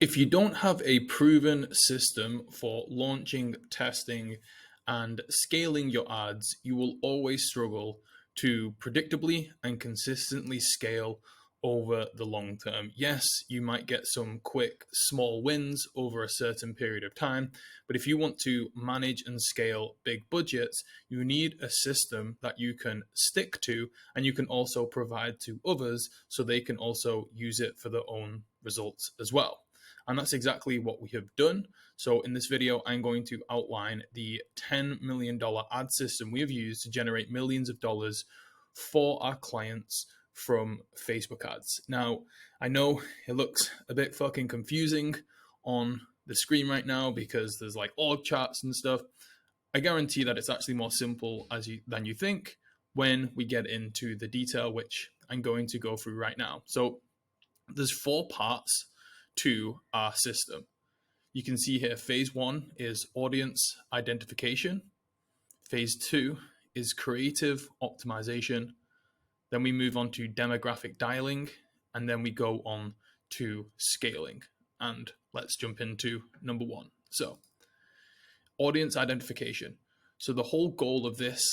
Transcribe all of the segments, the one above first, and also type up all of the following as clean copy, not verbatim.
If you don't have a proven system for launching, testing, and scaling your ads, you will always struggle to predictably and consistently scale over the long term. Yes, you might get some quick, small wins over a certain period of time, but if you want to manage and scale big budgets, you need a system that you can stick to and you can also provide to others so they can also use it for their own results as well. And that's exactly what we have done. So in this video, I'm going to outline the $10 million ad system we have used to generate millions of dollars for our clients from Facebook ads. Now, I know it looks a bit fucking confusing on the screen right now because there's like org charts and stuff. I guarantee that it's actually more simple than you think when we get into the detail, which I'm going to go through right now. So there's 4 parts to our system. You can see here, phase 1 is audience identification. Phase 2 is creative optimization. Then we move on to demographic dialing, and then we go on to scaling. And let's jump into number 1. So, audience identification. So the whole goal of this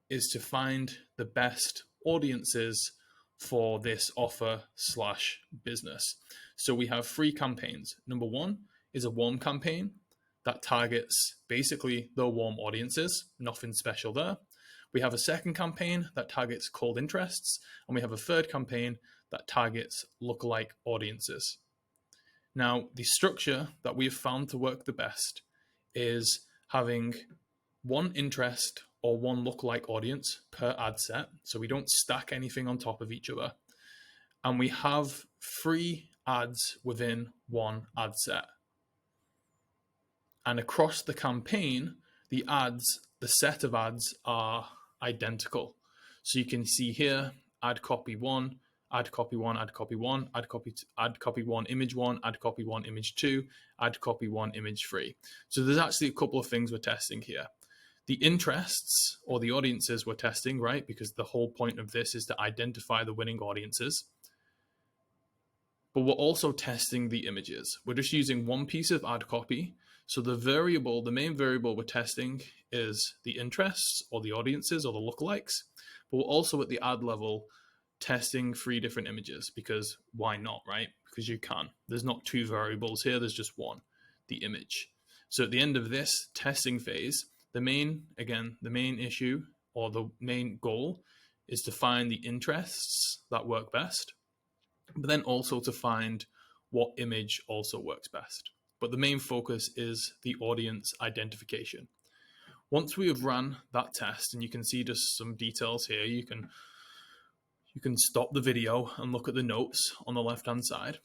is to find the best audiences for this offer/business. So we have 3 campaigns. Number 1 is a warm campaign that targets basically the warm audiences, nothing special there. We have a second campaign that targets cold interests, and we have a third campaign that targets lookalike audiences. Now, the structure that we have found to work the best is having one interest or one lookalike audience per ad set. So we don't stack anything on top of each other. And we have 3 ads within one ad set. And across the campaign, the set of ads are identical. So you can see here, ad copy 1, ad copy 1, ad copy 1, ad copy 1, image 1, ad copy 1, image 2, ad copy 1, image 3. So there's actually a couple of things we're testing here. The interests or the audiences we're testing, right? Because the whole point of this is to identify the winning audiences. But we're also testing the images. We're just using one piece of ad copy. So the main variable we're testing is the interests or the audiences or the lookalikes. But we're also at the ad level testing 3 different images because why not, right? Because you can. There's not 2 variables here. There's just one, the image. So at the end of this testing phase, the main issue or the main goal is to find the interests that work best, but then also to find what image also works best. But the main focus is the audience identification. Once we have run that test, and you can see just some details here, you can stop the video and look at the notes on the left-hand side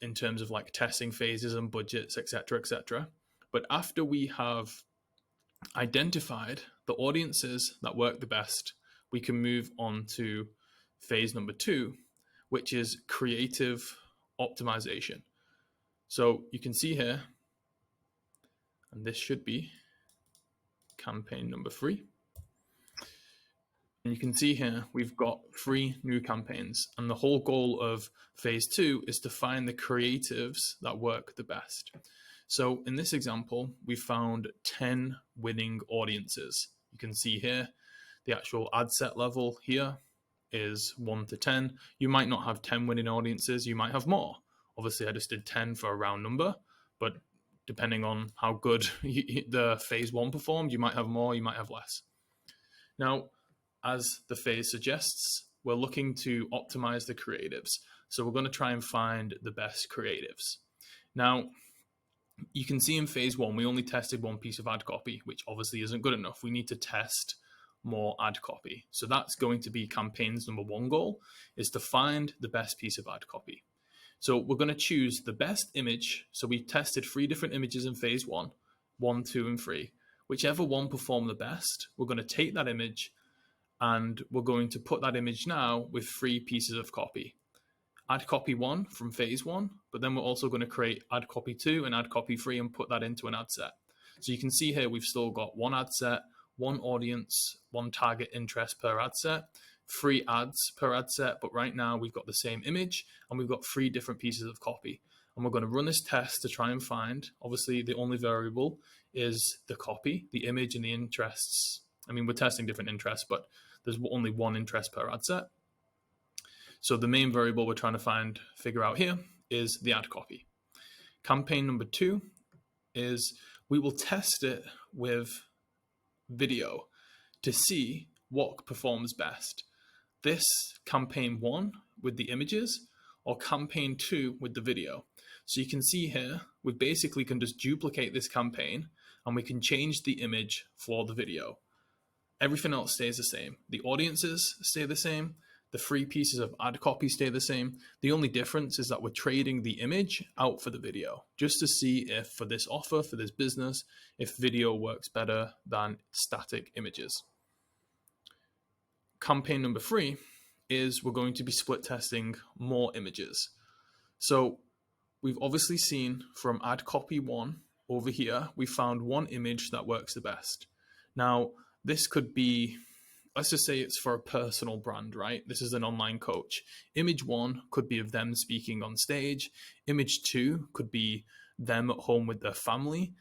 in terms of like testing phases and budgets, etc., etc. But after we have identified the audiences that work the best, we can move on to phase number 2, which is creative optimization. So you can see here, and this should be campaign number 3. And you can see here, we've got 3 new campaigns. And the whole goal of phase 2 is to find the creatives that work the best. So in this example, we found 10 winning audiences. You can see here, the actual ad set level here is 1 to 10. You might not have 10 winning audiences. You might have more. Obviously, I just did 10 for a round number, but depending on how good the phase 1 performed, you might have more, you might have less. Now, as the phase suggests, we're looking to optimize the creatives. So we're going to try and find the best creatives. Now, you can see in phase 1, we only tested one piece of ad copy, which obviously isn't good enough. We need to test more ad copy. So that's going to be campaign's number 1 goal, is to find the best piece of ad copy. So we're going to choose the best image. So we tested 3 different images in phase 1, 1, 2, and 3. Whichever one performed the best, we're going to take that image and we're going to put that image now with 3 pieces of copy. Ad copy 1 from phase 1, but then we're also going to create ad copy 2 and ad copy 3 and put that into an ad set. So you can see here we've still got 1 ad set, 1 audience, 1 target interest per ad set, 3 ads per ad set, but right now we've got the same image and we've got 3 different pieces of copy. And we're going to run this test to try and find, obviously the only variable is the copy, the image and the interests. I mean, we're testing different interests, but there's only one interest per ad set. So the main variable we're trying to figure out here is the ad copy. Campaign number 2 is we will test it with video to see what performs best. This campaign 1 with the images or campaign 2 with the video. So you can see here, we basically can just duplicate this campaign and we can change the image for the video. Everything else stays the same. The audiences stay the same. The 3 pieces of ad copy stay the same. The only difference is that we're trading the image out for the video, just to see if for this offer, for this business, if video works better than static images. Campaign number 3 is we're going to be split testing more images. So we've obviously seen from ad copy 1 over here, we found one image that works the best. Now, this could be, let's just say it's for a personal brand, right? This is an online coach. Image 1 could be of them speaking on stage. Image 2 could be them at home with their family.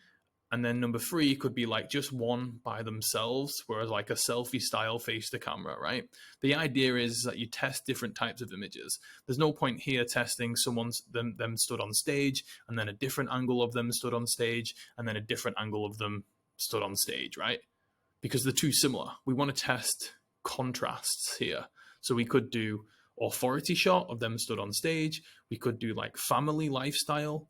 And then number 3 could be like just one by themselves, whereas like a selfie style face to camera, right? The idea is that you test different types of images. There's no point here testing them stood on stage and then a different angle of them stood on stage and then a different angle of them stood on stage, right? Because they're too similar. We want to test contrasts here. So we could do authority shot of them stood on stage. We could do like family lifestyle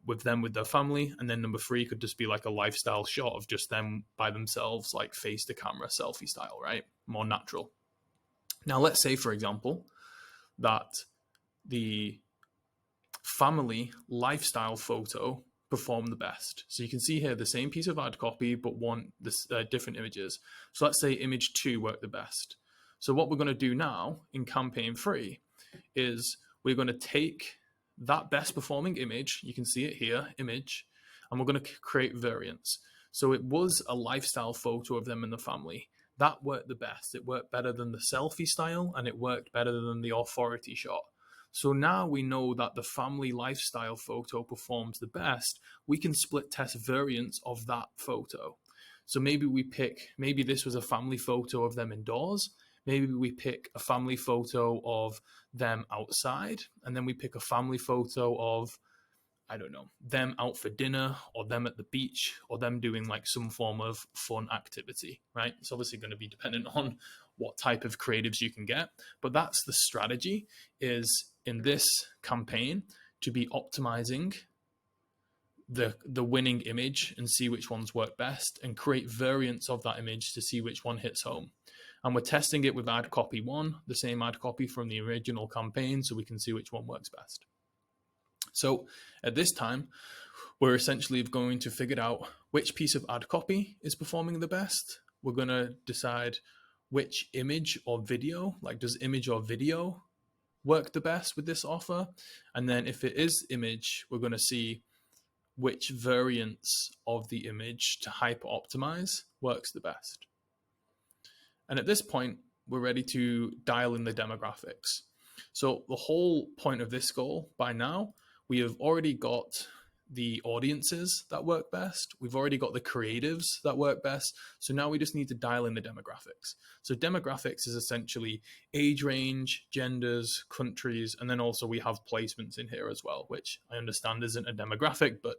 with them with their family. And then number 3 could just be like a lifestyle shot of just them by themselves, like face to camera selfie style, right? More natural. Now, let's say, for example, that the family lifestyle photo perform the best. So you can see here the same piece of ad copy, but different images. So let's say image 2 worked the best. So what we're going to do now in campaign 3 is we're going to take that best performing image, you can see it here, image, and we're going to create variants. So it was a lifestyle photo of them and the family. That worked the best. It worked better than the selfie style, and it worked better than the authority shot. So now we know that the family lifestyle photo performs the best. We can split test variants of that photo. So maybe this was a family photo of them indoors. Maybe we pick a family photo of them outside, and then we pick a family photo of, I don't know, them out for dinner or them at the beach or them doing like some form of fun activity, right? It's obviously going to be dependent on what type of creatives you can get, but that's the strategy, is in this campaign to be optimizing the winning image and see which ones work best and create variants of that image to see which one hits home. And we're testing it with ad copy 1, the same ad copy from the original campaign, so we can see which one works best. So at this time, we're essentially going to figure out which piece of ad copy is performing the best. We're going to decide which image or video, like does image or video work the best with this offer? And then if it is image, we're going to see which variants of the image to hyper optimize works the best. And at this point, we're ready to dial in the demographics. So the whole point of this goal by now, we have already got the audiences that work best. We've already got the creatives that work best. So now we just need to dial in the demographics. So demographics is essentially age range, genders, countries, and then also we have placements in here as well, which I understand isn't a demographic, but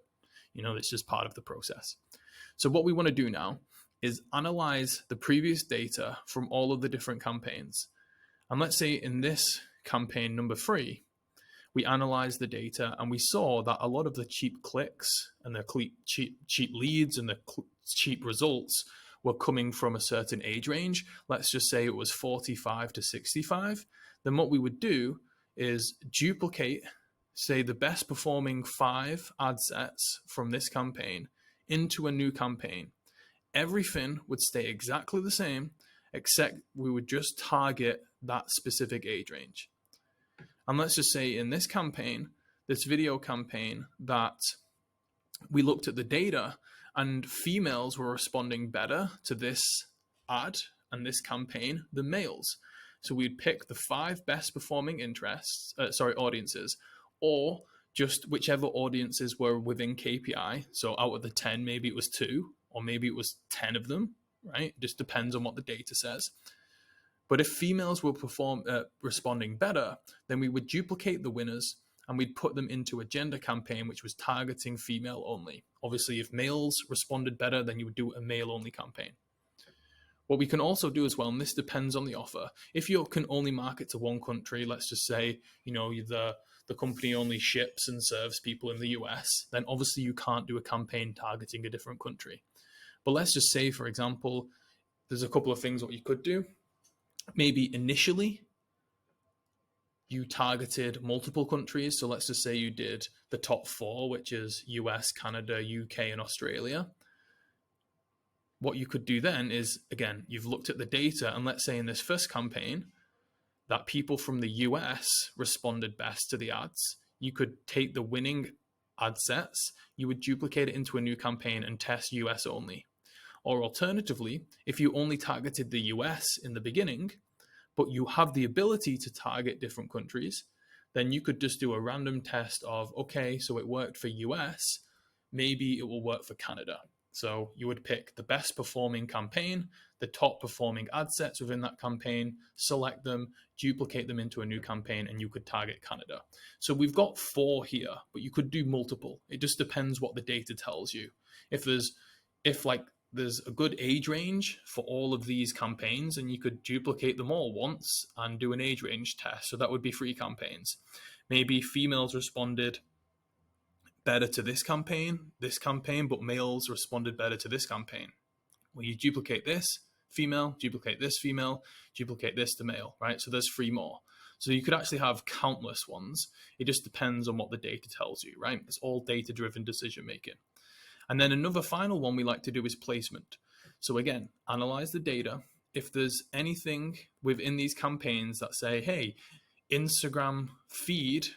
it's just part of the process. So what we want to do now is analyze the previous data from all of the different campaigns. And let's say in this campaign number 3, we analyzed the data and we saw that a lot of the cheap clicks and the cheap leads and the cheap results were coming from a certain age range. Let's just say it was 45 to 65. Then what we would do is duplicate, say, the best performing 5 ad sets from this campaign into a new campaign. Everything would stay exactly the same, except we would just target that specific age range. And let's just say in this campaign, this video campaign, that we looked at the data and females were responding better to this ad and this campaign than males. So we'd pick the 5 best performing audiences, or just whichever audiences were within KPI. So out of the 10, maybe it was 2, or maybe it was 10 of them, right? It just depends on what the data says. But if females were responding better, then we would duplicate the winners and we'd put them into a gender campaign which was targeting female only. Obviously, if males responded better, then you would do a male only campaign. What we can also do as well, and this depends on the offer, if you can only market to one country, let's just say, the company only ships and serves people in the US, then obviously you can't do a campaign targeting a different country. But let's just say, for example, there's a couple of things what you could do. Maybe initially you targeted multiple countries. So let's just say you did the top 4, which is US, Canada, UK, and Australia. What you could do then is, again, you've looked at the data, and let's say in this first campaign that people from the US responded best to the ads. You could take the winning ad sets, you would duplicate it into a new campaign and test US only. Or alternatively, if you only targeted the US in the beginning, but you have the ability to target different countries, then you could just do a random test of, okay, so it worked for US, maybe it will work for Canada. So you would pick the best performing campaign, the top performing ad sets within that campaign, select them, duplicate them into a new campaign, and you could target Canada. So we've got 4 here, but you could do multiple. It just depends what the data tells you. If there's a good age range for all of these campaigns, and you could duplicate them all once and do an age range test. So that would be 3 campaigns. Maybe females responded better to this campaign, but males responded better to this campaign. Well, you duplicate this female, duplicate this female, duplicate this to male, right? So there's 3 more. So you could actually have countless ones. It just depends on what the data tells you, right? It's all data-driven decision making. And then another final one we like to do is placement. So again, analyze the data. If there's anything within these campaigns that say, hey, Instagram feed,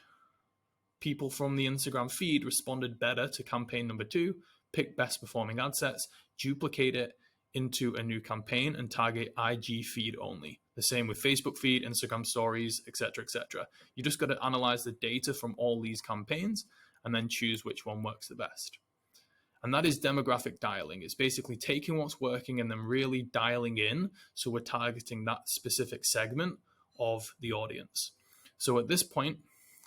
people from the Instagram feed responded better to campaign number 2, pick best performing ad sets, duplicate it into a new campaign and target IG feed only. The same with Facebook feed, Instagram stories, etc., etc. You just got to analyze the data from all these campaigns and then choose which one works the best. And that is demographic dialing. It's basically taking what's working and then really dialing in. So we're targeting that specific segment of the audience. So at this point,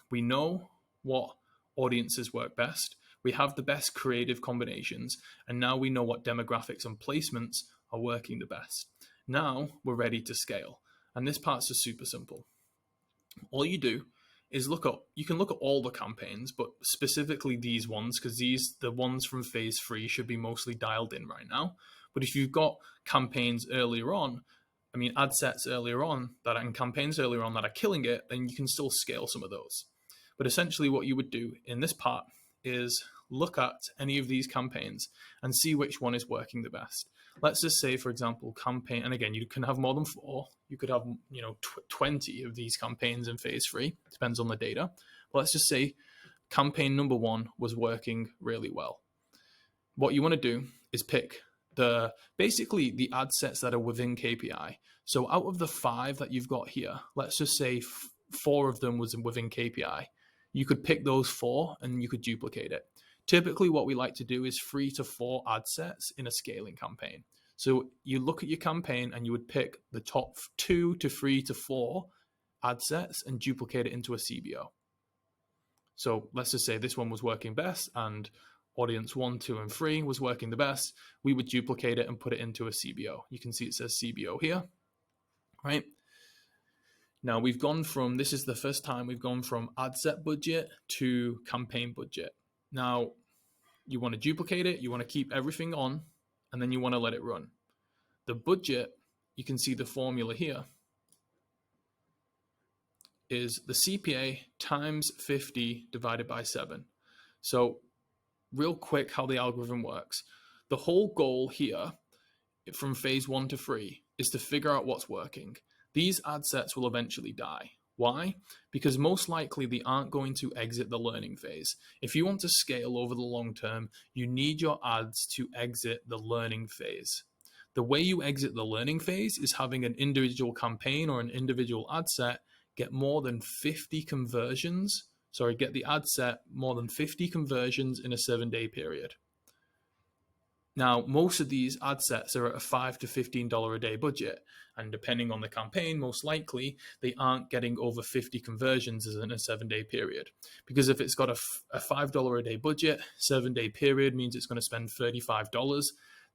we know what audiences work best. We have the best creative combinations. And now we know what demographics and placements are working the best. Now we're ready to scale. And this part's just super simple. All you do is you can look at all the campaigns, but specifically these ones, because the ones from phase 3 should be mostly dialed in right now. But if you've got campaigns earlier on, ad sets earlier on and campaigns earlier on that are killing it, then you can still scale some of those. But essentially what you would do in this part is look at any of these campaigns and see which one is working the best. Let's just say, for example, campaign, and again, you can have more than 4. You could have, 20 of these campaigns in phase 3, depends on the data. But let's just say campaign number 1 was working really well. What you want to do is pick basically the ad sets that are within KPI. So out of the 5 that you've got here, let's just say 4 of them was within KPI. You could pick those 4 and you could duplicate it. Typically, what we like to do is 3 to 4 ad sets in a scaling campaign. So you look at your campaign and you would pick the top 2 to 3 to 4 ad sets and duplicate it into a CBO. So let's just say this one was working best and audience 1, 2, and 3 was working the best. We would duplicate it and put it into a CBO. You can see it says CBO here, right? Now this is the first time we've gone from ad set budget to campaign budget. Now, you want to duplicate it, you want to keep everything on, and then you want to let it run. The budget, you can see the formula here, is the CPA times 50 divided by 7. So real quick how the algorithm works. The whole goal here from phase 1 to 3 is to figure out what's working. These ad sets will eventually die. Why? Because most likely they aren't going to exit the learning phase. If you want to scale over the long term, you need your ads to exit the learning phase. The way you exit the learning phase is having an individual campaign or an individual ad set get more than 50 conversions sorry, get the ad set more than 50 conversions in a 7-day period. Now, most of these ad sets are at a $5 to $15 a day budget, and depending on the campaign, most likely they aren't getting over 50 conversions in a 7-day period. Because if it's got a $5 a day budget, 7-day period means it's going to spend $35.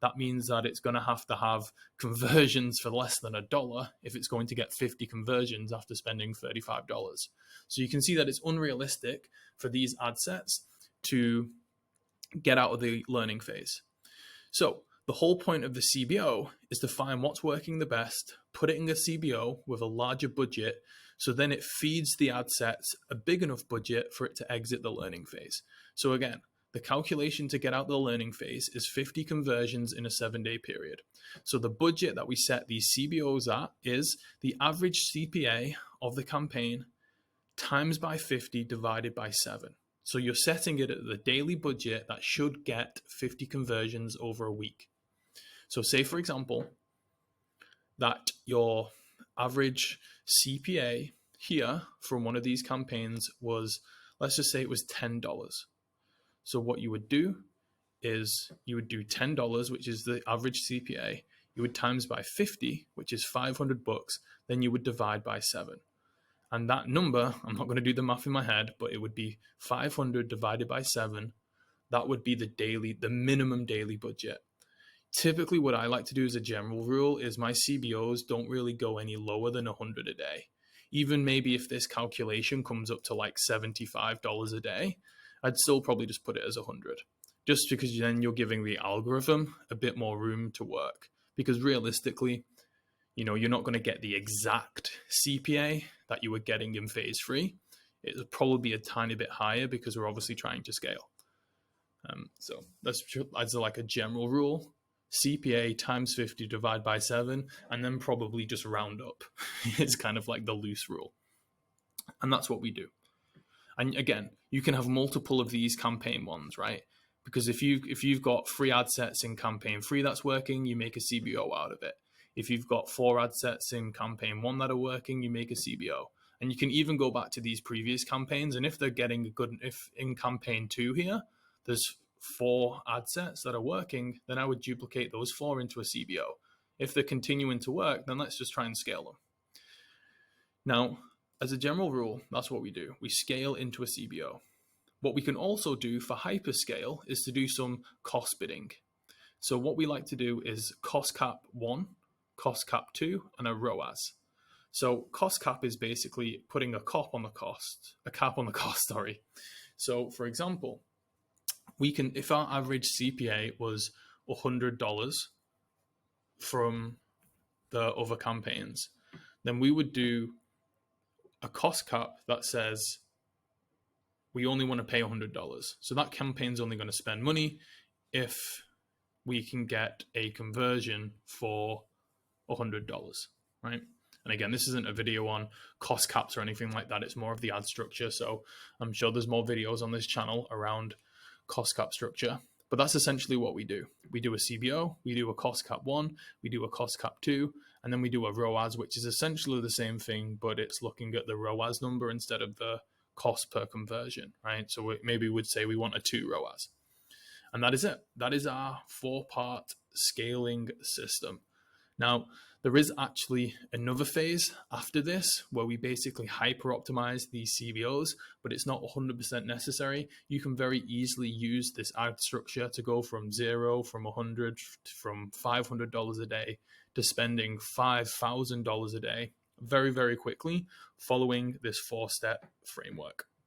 That means that it's going to have conversions for less than $1 if it's going to get 50 conversions after spending $35. So you can see that it's unrealistic for these ad sets to get out of the learning phase. So the whole point of the CBO is to find what's working the best, put it in a CBO with a larger budget, so then it feeds the ad sets a big enough budget for it to exit the learning phase. So again, the calculation to get out the learning phase is 50 conversions in a 7-day period. So the budget that we set these CBOs at is the average CPA of the campaign times by 50 divided by 7. So you're setting it at the daily budget that should get 50 conversions over a week. So say, for example, that your average CPA here from one of these campaigns was, let's just say it was $10. So what you would do is you would do $10, which is the average CPA. You would times by 50, which is $500. Then you would divide by 7. And that number, I'm not going to do the math in my head, but it would be 500 divided by 7. That would be the minimum daily budget. Typically, what I like to do as a general rule is my CBOs don't really go any lower than 100 a day. Even maybe if this calculation comes up to like $75 a day, I'd still probably just put it as 100. Just because then you're giving the algorithm a bit more room to work. Because realistically, you're not going to get the exact CPA that you were getting in phase 3. It'll probably be a tiny bit higher because we're obviously trying to scale. So that's as like a general rule. CPA times 50 divided by 7, and then probably just round up. It's kind of like the loose rule. And that's what we do. And again, you can have multiple of these campaign ones, right? Because if you've got 3 ad sets in campaign 3 that's working, you make a CBO out of it. If you've got 4 ad sets in campaign 1 that are working, you make a CBO. And you can even go back to these previous campaigns. And if they're getting if in campaign 2 here, there's 4 ad sets that are working, then I would duplicate those 4 into a CBO. If they're continuing to work, then let's just try and scale them. Now, as a general rule, that's what we do. We scale into a CBO. What we can also do for hyperscale is to do some cost bidding. So what we like to do is cost cap 1, cost cap 2, and a ROAS. So cost cap is basically putting a cap on the cost, sorry. So for example, if our average CPA was $100 from the other campaigns, then we would do a cost cap that says we only want to pay $100. So that campaign's only going to spend money if we can get a conversion for $100, right? And again, this isn't a video on cost caps or anything like that. It's more of the ad structure. So I'm sure there's more videos on this channel around cost cap structure. But that's essentially what we do. We do a CBO, we do a cost cap 1, we do a cost cap 2, and then we do a ROAS, which is essentially the same thing, but it's looking at the ROAS number instead of the cost per conversion, right? So maybe we'd say we want a 2 ROAS. And that is it. That is our 4-part scaling system. Now, there is actually another phase after this where we basically hyper optimize these CBOs, but it's not 100% necessary. You can very easily use this ad structure to go from 0, from 100, from $500 a day to spending $5,000 a day very, very quickly following this 4-step framework.